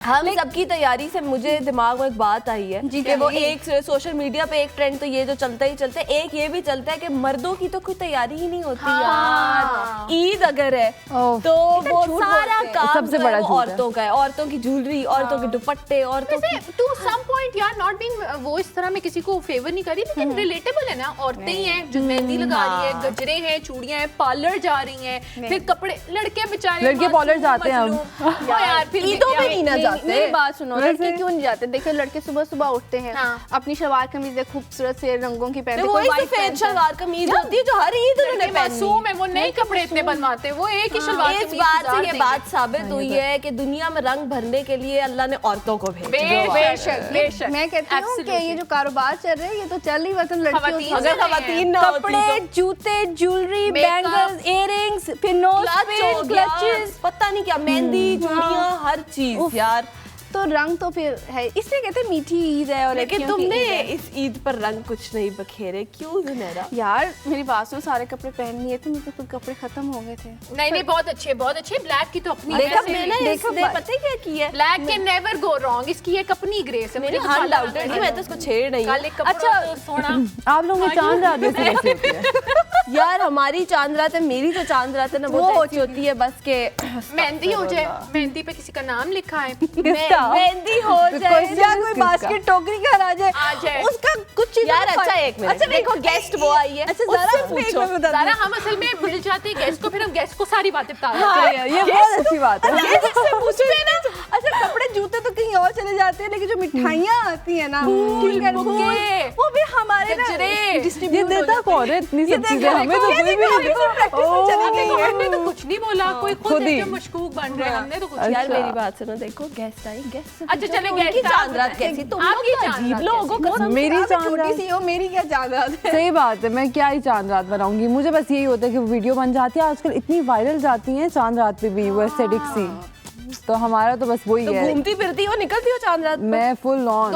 हम सबकी तैयारी से मुझे दिमाग में एक बात आई है कि वो एक सोशल मीडिया पे एक ट्रेंड तो ये जो चलता ही चलता है, एक ये भी चलता है कि मर्दों की तो कोई तैयारी ही नहीं होती यार। ईद अगर है तो वो सारा काम सबसे बड़ा औरतों का है, औरतों की ज्वेलरी, औरतों के दुपट्टे, औरतों टू सम पॉइंट यार नॉट बीइंग वो इस तरह मैं किसी को फेवर नहीं कर रही, लेकिन रिलेटेबल है ना। औरतें ही हैं जो मेहंदी लगा रही है, गजरे हैं, चूड़ियां हैं, पार्लर जा रही हैं, फिर कपड़े, लड़के बेचारे लड़के पार्लर जाते हैं हम यार, फिर ईदों में नहीं ना जाते। मेरी बात सुनो, लड़के क्यों नहीं जाते? देखिए लड़के सुबह सुबह उठते हैं, अपनी शलवार कमीज खूबसूरत से रंगों की पहनते हैं, कोई सफेद शलवार कमीज होती है जो हर ईद उन्होंने मासूम है, वो नए कपड़े इतने बनवाते, वो एक ही शलवार इस बात से ये बात साबित हुई है कि दुनिया में रंग भरने के लिए अल्लाह ने औरतों को भेजा। बेशक बेशक। मैं कहती हूँ कि ये जो कारोबार चल रहा है ये तो चल ही वतन लड़कियों अगर खवातीन ना होती कपड़े, जूते, ज्वेलरी, बैंगल्स, इयररिंग्स, फिर नोज पिन, क्लचेस, पता नहीं क्या, मेहंदी, चूड़ियां, हर चीज यार। तो रंग तो फिर है, इसलिए कहते हैं मीठी ईद है। और लेकिन तुमने इस ईद पर रंग कुछ नहीं बखेरे, क्यों जुनैरा? यार मेरी बात सुनो, सारे कपड़े पहन लिए थे, मेरे तो कपड़े खत्म हो गए थे। नहीं बहुत अच्छे, बहुत अच्छे। ब्लैक की तो अपनी देखा मैंने, इसने पता है क्या किया है? Black can never go wrong, इसकी एक अपनी ग्रेस है। मेरे अनडाउटेड नहीं, मैं तो इसको छेड़ नहीं। अच्छा सोना आप लोगों की चांद रात जैसे कैसे होती है? यार हमारी चांद रात है, मेरी जो चांद रात है ना वो ऐसी होती है बस के मेहंदी हो जाए, मेहंदी पे किसी का नाम लिखा है, मेहंदी हो जाए या कोई बास्केट टोकरी घर आ जाए, उसका कुछ यार। अच्छा एक मिनट, अच्छा देखो गेस्ट वो आई है, अच्छा जरा पूछो, सारा हम असल में मिल जाते हैं गेस्ट को, फिर हम गेस्ट को सारी बातें बता देते हैं। ये बहुत अच्छी बात है। अच्छा कपड़े जूते तो कहीं और चले जाते हैं, लेकिन जो मिठाइयाँ आती है ना, वो भी हमारे ये देता कौन है इतनी सब चीजें? हमें तो कोई भी नहीं देता। हमने तो कुछ नहीं बोला, कोई खुद खुद ही मशकूक बन रहे हैं, हमने तो कुछ। यार मेरी बात सुनो, देखो गेस्ट आई, गेस्ट अच्छा चले उनकी चांद रात कैसी? तुम लोग तो अजीब लोग हो। मेरी चांद रात, सी हो, मेरी क्या चांद रात है? सही बात है, मैं क्या ही चांद रात बनाऊंगी। मुझे बस यही होता है कि वीडियो बन जाती है, आजकल इतनी वायरल जाती हैं चांद रात पे भी वो एस्थेटिक सी, तो हमारा तो बस वही है। घूमती फिरती हो, निकलती हो चांद रात? मैं फुल ऑन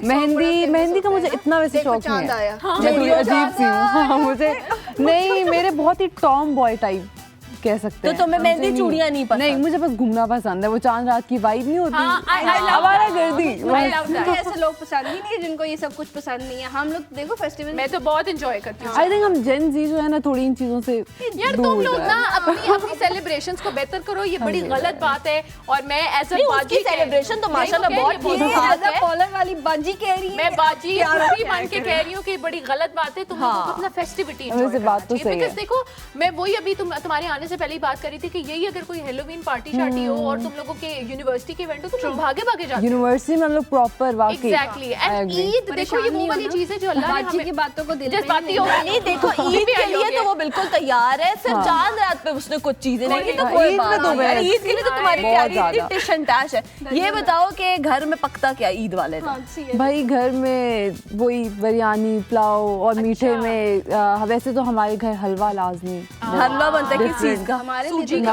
मेहंदी का मुझे इतना वैसे शौक नहीं है, मैं थोड़ी अजीब सी हूँ। हाँ मुझे नहीं, मेरे बहुत ही टॉम बॉय टाइप कह सकते हैं। तो तुम्हें मेहंदी चूड़ियां नहीं पसंद? नहीं, मुझे बस घूमना पसंद है, वो चांद रात की वाइब नहीं होती, हमारा गर्दी। ऐसे लोग पसंद ही नहीं है जिनको ये सब कुछ पसंद नहीं है। हम लोग देखो फेस्टिवल मैं तो बहुत एंजॉय करती हूँ। आई थिंक हम जेन जी जो है ना, थोड़ी इन चीजों से यार तुम लोग ना अपनी सेलिब्रेशंस को बेहतर करो, ये बड़ी गलत बात है। और मैं एज अ बाजी सेलिब्रेशन तो माशाल्लाह बहुत कॉलर वाली बाजी कह रही है, मैं बाजी बन के कह रही हूँ कि बड़ी गलत बात है। तुम लोगों को अपना फेस्टिविटी बात तो सही है। देखो मैं वही अभी तुम्हारे आने से पहले ही बात कर रही थी कि यही अगर कोई हेलोवीन पार्टी शार्टी हो और तुम लोगों के यूनिवर्सिटी के इवेंट हो, तुम लोग भागे भागे जाते हो यूनिवर्सिटी में हम लोग प्रॉपर वाकई। एग्जैक्टली। एंड ईद देखो ये वो वाली चीज है जो अल्लाह ने हमें की बातों को दिल जज्बाती हो नहीं। देखो ईद के लिए तो वो बिल्कुल तैयार है, सिर्फ चांद रात पे उसने कुछ चीजें नहीं तो कोई बात नहीं। ईद के लिए तो तुम्हारी तैयारी टिश एंड टैश है। ये बताओ कि घर में पकता क्या ईद वाले दिन? भाई घर में वही बिरयानी, पुलाव और मीठे में वैसे तो हमारे घर हलवा लाजमी। हलवा बनता है किस चीज का? हमारे सूजी का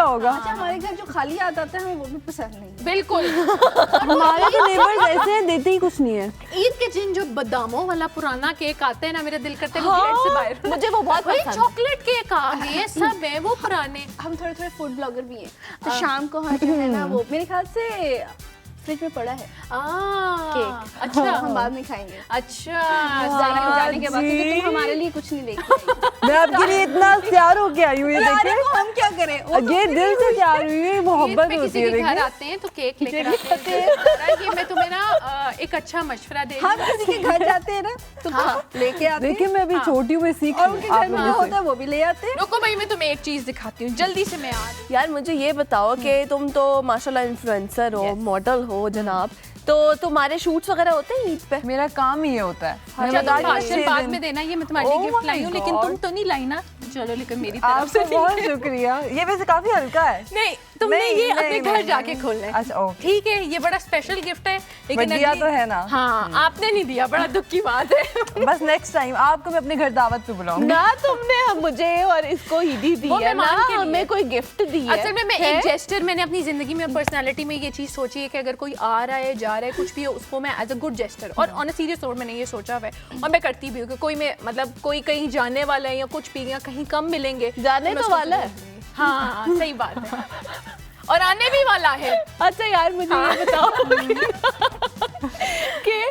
होगा। अच्छा हमारे घर जो खाली आता है हमें वो भी पसंद नहीं। बिल्कुल। हमारे तो नेबर्स ऐसे हैं, देते ही कुछ नहीं है। ईद के दिन जो बादामों वाला पुराना केक आता है ना, मेरा दिल करता है वो प्लेट से बाहर। मुझे वो बहुत पसंद है। चॉकलेट केक आ गए सब है वो पुराने। हम थोड़े थोड़े फूड ब्लॉगर भी हैं, तो शाम को हम जो है ना वो मेरे ख्याल से फ्रिज में पड़ा है केक। अच्छा हम बाद में खाएंगे। अच्छा जाने के बाद, क्योंकि तुम हमारे लिए कुछ नहीं लेके मैं आपके लिए इतना तैयार होके आई हूँ, ये देखिए हम क्या करें? ये दिल से तैयार हुई है, मोहब्बत होती है। किसी के घर आते हैं तो केक लेकर आते हैं। ये मैं तुम्हें ना एक अच्छा मशवरा दे रही हूँ। हम किसी के घर जाते हैं ना तो लेके आते हैं। देखिए मैं अभी छोटी हूँ, मैं सीख और उनके घर में जो होता है वो भी ले आते हैं। रुको भाई मैं तुम्हें एक चीज दिखाती हूँ जल्दी से। मैं यार मुझे ये बताओ कि तुम तो माशाल्लाह इन्फ्लुएंसर हो, मॉडल हो जनाब, तो तुम्हारे शूट्स वगैरह होते हैं ईद पे? मेरा काम ही ये होता है। मैं बता रही हूँ बाद में देना, ये मैं तुम्हारे लिए गिफ्ट लाई हूँ, लेकिन तुम तो नहीं लाई ना। चलो लेकिन मेरी तरफ से बहुत शुक्रिया। ये वैसे काफी हल्का है। नहीं तुमने ये अपने घर जाके खोलना है। अच्छा ओके ठीक है, ये बड़ा स्पेशल गिफ्ट है, लेकिन दिया तो है ना। हाँ आपने नहीं दिया, बड़ा दुख की बात है। बस नेक्स्ट टाइम आपको मैं अपने घर दावत पे बुलाऊंगी ना। तुमने मुझे और इसको ईदी दी है ना, हमें कोई गिफ्ट दी है। असल में मैं एक जेस्चर, मैंने अपनी जिंदगी में पर्सनालिटी में ये चीज सोची है कि अगर कोई आ रहा है जा रहा है कुछ भी है, उसको मैं एज अ गुड जेस्टर और ऑन अ सीरियस नोट मैंने ये सोचा हुआ है और मैं करती भी हूँ कि कोई मैं मतलब कोई कहीं जाने वाला है या कुछ भी या कहीं कम मिलेंगे जाने तो वाला है। हाँ सही बात है। आने भी वाला है। अच्छा यार मुझे ये बताओ कि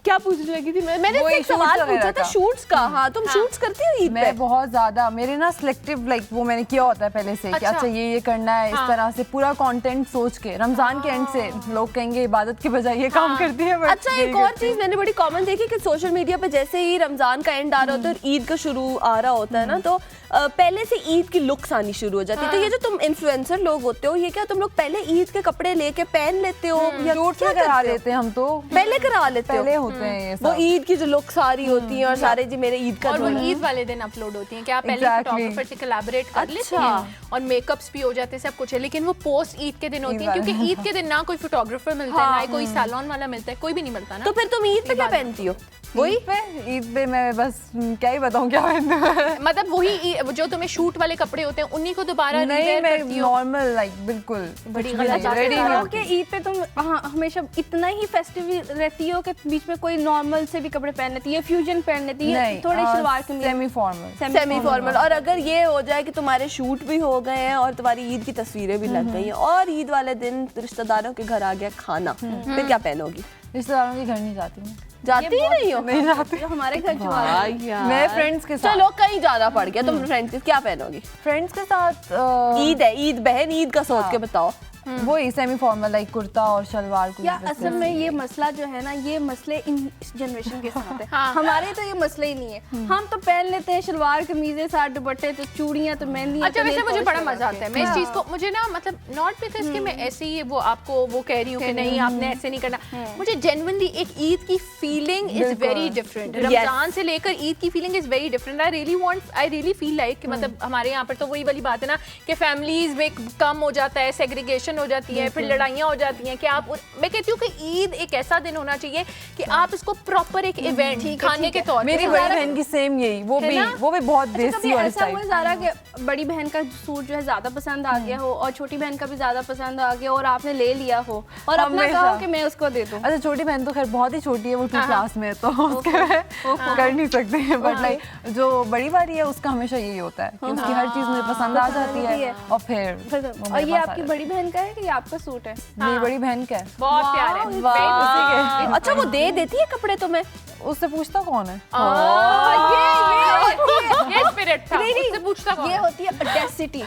क्या पूछने लगी थी मैंने वही एक सवाल shoots पूछा वगैरह था का। शूट्स का। हाँ तुम शूट्स करती हो ईद पे? मैं बहुत ज्यादा, मेरे ना सिलेक्टिव लाइक वो मैंने किया होता है पहले से कि अच्छा ये करना है, इस तरह से पूरा कंटेंट सोच के। रमजान के एंड से लोग कहेंगे इबादत के बजाय ये काम करती है, but अच्छा एक और चीज मैंने बड़ी कॉमन देखी कि सोशल मीडिया पे जैसे ही रमजान का एंड आ रहा होता है और ईद का शुरू आ रहा होता है ना, तो पहले से ईद की लुक्स आनी शुरू हो जाती है। तो ये जो तुम इन्फ्लुएंसर लोग होते हो, ये क्या तुम लोग पहले ईद के कपड़े लेके पहन लेते हो या शूट क्या करा करते हो? लेते हैं हम तो, पहले करा लेते हो? पहले होते हैं ये वो सब। ईद की जो लुक सारी होती है और सारे जी मेरे ईद का और जो वो है। ईद वाले दिन अपलोड होती हैं कि आप पहले Exactly. फोटोग्राफर से कोलैबोरेट कर लेते अच्छा। हैं और मेकअप्स भी हो जाते हैं, सब कुछ है। लेकिन वो पोस्ट ईद के दिन होती है, ईद क्योंकि ईद के दिन ना कोई फोटोग्राफर मिलता है, ना ही कोई सैलून वाला मिलता है, कोई भी नहीं मिलता ना। तो फिर तुम ईद पे क्या पहनती हो? वही ईद पे मैं बस क्या ही बताऊं क्या पहनती हूं। मतलब वही जो तुम्हें शूट वाले कपड़े होते हैं उन्हीं को दोबारा नहीं, रिवेयर मैं करती हो। नॉर्मल लाइक बिल्कुल बड़ी कुछ भी गलत नहीं, ready नहीं करो होती। कि ईद पे तुम हमेशा इतना ही फेस्टिव रहती हो कि बीच में कोई नॉर्मल से भी कपड़े पहन लेती है, फ्यूजन पहन लेती है, नहीं, थोड़े शलवार कमीज, सेमी फॉर्मल। Semi formal. और अगर ये हो जाए कि तुम्हारे शूट भी हो गए हैं और तुम्हारी ईद की तस्वीरें भी लग गई हैं और ईद वाले दिन रिश्तेदारों के घर आ गया खाना, फिर क्या पहनोगी? रिश्तेदारों के घर नहीं जाती मैं, जाती ही नहीं हो? नहीं जाती। जो हमारे घर जो आ रहे हैं। मैं फ्रेंड्स के साथ, चलो कहीं जाना पड़ गया, तुम फ्रेंड्स क्या पहनोगी? फ्रेंड्स के साथ ईद है, ईद बहन, ईद का सोच के बताओ। वही सेमी फॉर्मल लाइक कुर्ता और शलवार कुछ या वैसे। असल में ये मसला जो है ना, ये मसले इस जनरेशन के साथ है। हाँ। हमारे तो ये मसला ही नहीं है। हम तो पहन लेते हैं शलवार कमीजें, साथ दुपट्टे, तो चूड़ियां, तो मेहंदी। अच्छा तो वैसे nail मुझे polish बड़ा लगा मजा के। आता है। मैं इस चीज को, मुझे ना मतलब नॉट बिकॉज कि मैं ऐसे ही वो आपको वो कह रही हूँ कि नहीं आपने ऐसे नहीं करना, मुझे जेन्युइनली एक ईद की feeling is very different. Ramzan से लेकर ईद की feeling is very different. I really feel like कि मतलब हमारे यहाँ पर तो वही वाली बात है ना कि फैमिलीज में कम हो जाता है, सेग्रीगेशन हो जाती है, फिर लड़ाइयाँ हो जाती हैं कि आप, मैं कहती हूँ कि ईद एक ऐसा दिन होना चाहिए कि आप इसको प्रॉपर एक इवेंट खाने के तौर मेरी बड़ी बहन की सेम यही, वो भी बहुत देसी कभी वाले ऐसा हुआ स्टाइल। ज़ारा कि बड़ी बहन का सूट जो है ज्यादा पसंद आ गया हो और छोटी बहन का भी ज्यादा पसंद आ गया और आपने ले लिया हो और अपना हमेशा। कहो कि मैं उसको दे दूं? अच्छा छोटी बहन तो खैर बहुत ही छोटी है, वो 2 क्लास में है तो उसके में कर नहीं सकते हैं, बट लाइक जो बड़ी वाली है उसका हमेशा यही होता है कि उसकी हर चीज मुझे पसंद आ जाती है और फिर वो और मेरे ये पास आ आपकी जाती बड़ी बहन का है कि ये आपका सूट है? है। मेरी बड़ी बहन का है, बहुत प्यार है। वाह। अच्छा वो दे देती है कपड़े तुम्हें? उससे पूछता कौन है? ये स्पिरिट था। उससे पूछता कौन ये है? होती है ऑडेसिटी।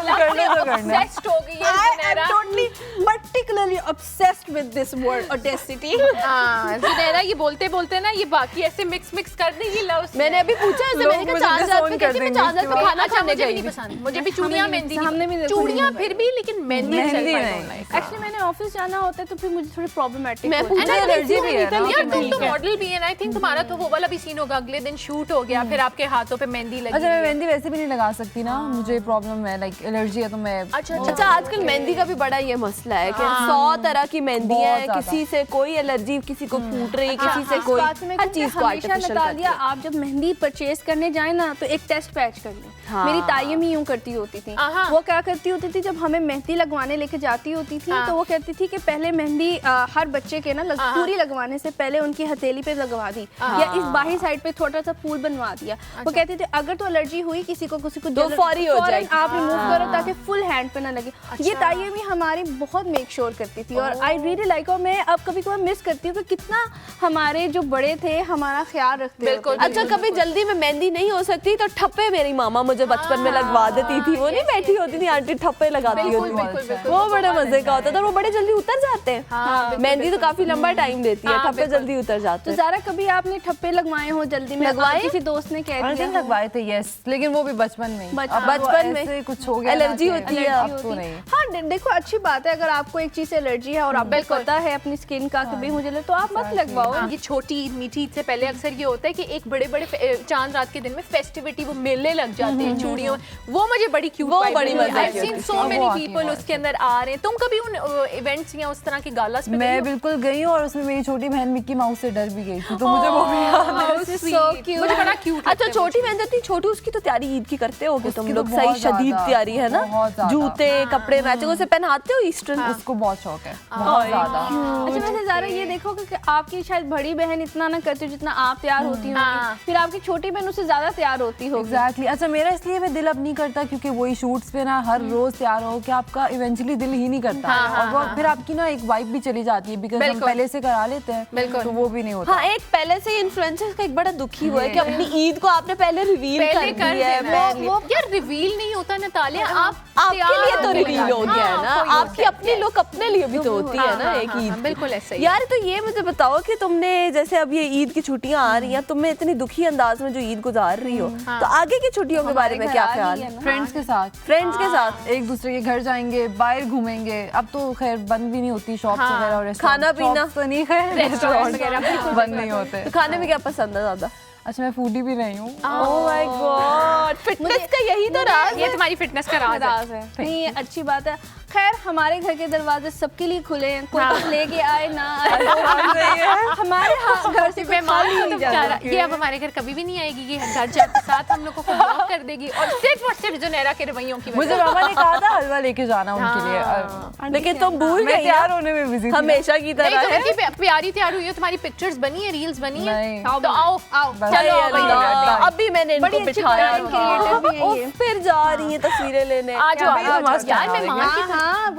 करने दो करने। Obsessed हो गई है Zunaira. totally particularly obsessed with this word audacity. हाँ, ज़ुनैरा ये बोलते बोलते ना ये बाकी ऐसे मिक्स कर देंगी लव से। मैंने अभी पूछा उससे, लोग मैंने कहा मुझे चांद रात disown पे कर कहती मैं देंगे चांद रात इसके पे बाद। खाना अच्छा खाने मुझे भी गई नहीं थी। पसंद, मुझे भी चूड़ियाँ मेहंदी हमने भी देखा। चूड़ियाँ फिर भी, लेकिन मेहंदी मेहंदी itself I नहीं। don't like। एक्चुअली मैंने ऑफिस जाना होता है तो फिर मुझे थोड़ी प्रॉब्लमेटिक मैं होती है। पूछा मुझे एलर्जी भी है ना। यार तुम तो मॉडल भी है ना, आई थिंक तुम्हारा तो वो वाला भी सीन होगा, अगले दिन शूट हो गया फिर आपके हाथों पे मेहंदी लगी। अच्छा मैं मेहंदी वैसे भी नहीं लगा सकती ना, मुझे प्रॉब्लम है लाइक एलर्जी है तो मैं अच्छा आजकल मेहंदी का भी बड़ा ये मसला है कि 100 तरह की मेहंदी है, बहुत ज्यादा। किसी से कोई एलर्जी, किसी को फूट रही, किसी से इस कोई, बात में हर क्योंकि चीज को हमेशा आर्टिफिशियल नतालिया आप जब मेहंदी परचेज करने जाए ना तो एक टेस्ट पैच कर लें। हाँ। मेरी तायम ही यूं करती होती थी। वो क्या करती होती थी, जब हमें मेहंदी लगवाने लेके जाती होती थी तो वो कहती थी कि पहले मेहंदी हर बच्चे के ना पूरी लगवाने से पहले उनकी हथेली पे लगवा दी या इस बाहरी साइड पे छोटा सा फूल बनवा दिया। वो कहती थी अगर तो एलर्जी हुई किसी को तो फौरी हो फौरन जाएगी। आप रिमूव करो ताकि फुल हैंड पे ना लगे। ये तायम ही हमारी बहुत मेक श्योर करती थी और आई रियली लाइक। और मैं अब कभी कभी मिस करती हूँ कि कितना हमारे जो बड़े थे हमारा ख्याल रखते थे। बिल्कुल। अच्छा कभी जल्दी में मेहंदी नहीं हो सकती तो ठप्पे मेरी मामा मुझे बचपन में लगवा देती थी। वो नहीं बैठी होती थी आंटी, ठप्पे लगाती बिल्कुल, होती बिल्कुल, थी, बिल्कुल। वो बड़े मजे का होता था। वो बड़े जल्दी उतर जाते हैं। मेहंदी तो काफी लंबा टाइम लेती है, ठप्पे जल्दी उतर जाते तो हैं। ज़ारा कभी आपने ठप्पे लगवाए हो जल्दी में? लगवाए? किसी दोस्त ने कह दिया हो? लगवाए थे यस, लेकिन वो भी बचपन में। अब बचपन में ऐसे कुछ हो गया एलर्जी ना कि होती है, अब तो नहीं। हाँ देखो अच्छी बात है अगर आपको एक चीज से एलर्जी है और आपको पता है अपनी स्किन का कि भाई मुझे तो आप मत लगवाओ। ये छोटी ईद मीठी ईद से पहले अक्सर ये होता है कि एक बड़े बड़े चांद रात के दिन में फेस्टिविटी वो मेले लग जाते हैं चूड़ियों, वो मुझे बड़ी क्यूट, वो बड़ी मजे आई की सीन होती सो है। मेनी वो आती पीपल है। उसके अंदर आ रहे हैं। तुम कभी उन इवेंट्स या उस तरह के गालास पे गई मैं हो? बिल्कुल गई हूँ और उसमें मेरी छोटी बहन मिक्की माउस से डर भी गई थी, तो मुझे वो भी याद है। How sweet. मुझे बड़ा क्यूट। अच्छा छोटी बहन थी, छोटी उसकी तो तैयारी ईद की करते होगे तुम उसकी तो लोग? बहुत सही शदीद ज्यादा, तैयारी है ना, बहुत ज्यादा। जूते कपड़े मैच बच्चे को से पहनाते हो ईस्टर्न? उसको बहुत शौक है, बहुत ज्यादा। अच्छा वैसे ज़ारा ये देखो कि आपकी शायद बड़ी बहन इतना ना करती हो जितना आप तैयार होती होगी, फिर आपकी छोटी बहन उससे ज्यादा तैयार होती होगी। एग्जैक्टली। अच्छा मेरा इसलिए मैं दिल अब नहीं करता क्योंकि वही शूट्स पे ना हर रोज तैयार हो कि आपका इवेंचुअली दिल ही नहीं करता और वो फिर आपकी ना एक वाइब भी चली जाती है बिकॉज हम पहले से करा लेते हैं तो वो भी नहीं होता। हाँ, एक पहले से इन्फ्लुएंसर्स का एक बड़ा दुखी हुआ है कि अपनी ईद को आपने पहले रिवील कर दिया है। वो यार रिवील नहीं होता नतालिया, आपके लिए तो रिवील हो गया है ना, आपकी अपनी लुक अपने लिए भी तो होती है ना एक ईद। बिल्कुल ऐसे ही। यार तो ये मुझे बताओ कि तुमने जैसे अब ये ईद की छुट्टियां आ रही हैं, तुम इतनी दुखी अंदाज में जो ईद गुजार रही हो, तो आगे की छुट्टियों के बारे में क्या ख्याल है? फ्रेंड्स के साथ, एक दूसरे के घर जाएंगे, बाहर घूमेंगे। अब तो खैर बंद भी नहीं होती शॉप्स वगैरह और खाना पीना तो नहीं, खैर रेस्टोरेंट वगैरह बंद नहीं होते। तो खाने में क्या पसंद है ज्यादा? अच्छा मैं फूडी भी नहीं हूँ। ओह माय गॉड, फिटनेस का यही तो राज है। ये तुम्हारी फिटनेस का राज है। नहीं ये अच्छी बात है। खैर हमारे घर के दरवाजे सबके लिए खुले हैं, कोई कुछ लेके आए ना आए, हमारे घर से कोई खाली नहीं जाता। ये अब हमारे घर कभी भी नहीं आएगी, ये घर जाते साथ हम लोग को ब्लॉक कर देगी और सिर्फ जुनैरा के रवैयों की मुझे मामा ने कहा था हलवा लेके जाना उनके लिए, लेकिन तुम भूल गई, तैयार होने में बिजी थी हमेशा की तरह है। प्यारी तैयार हुई है, तुम्हारी पिक्चर्स बनी है, रील्स बनी है, नहीं। तो आओ चलो अभी मैंने इनको बिठाया, क्रिएटिव भी है ये। फिर जा रही है तस्वीरें लेने। आ जाओ अभी तो मस्त यार, है। मैं माँ की हाँ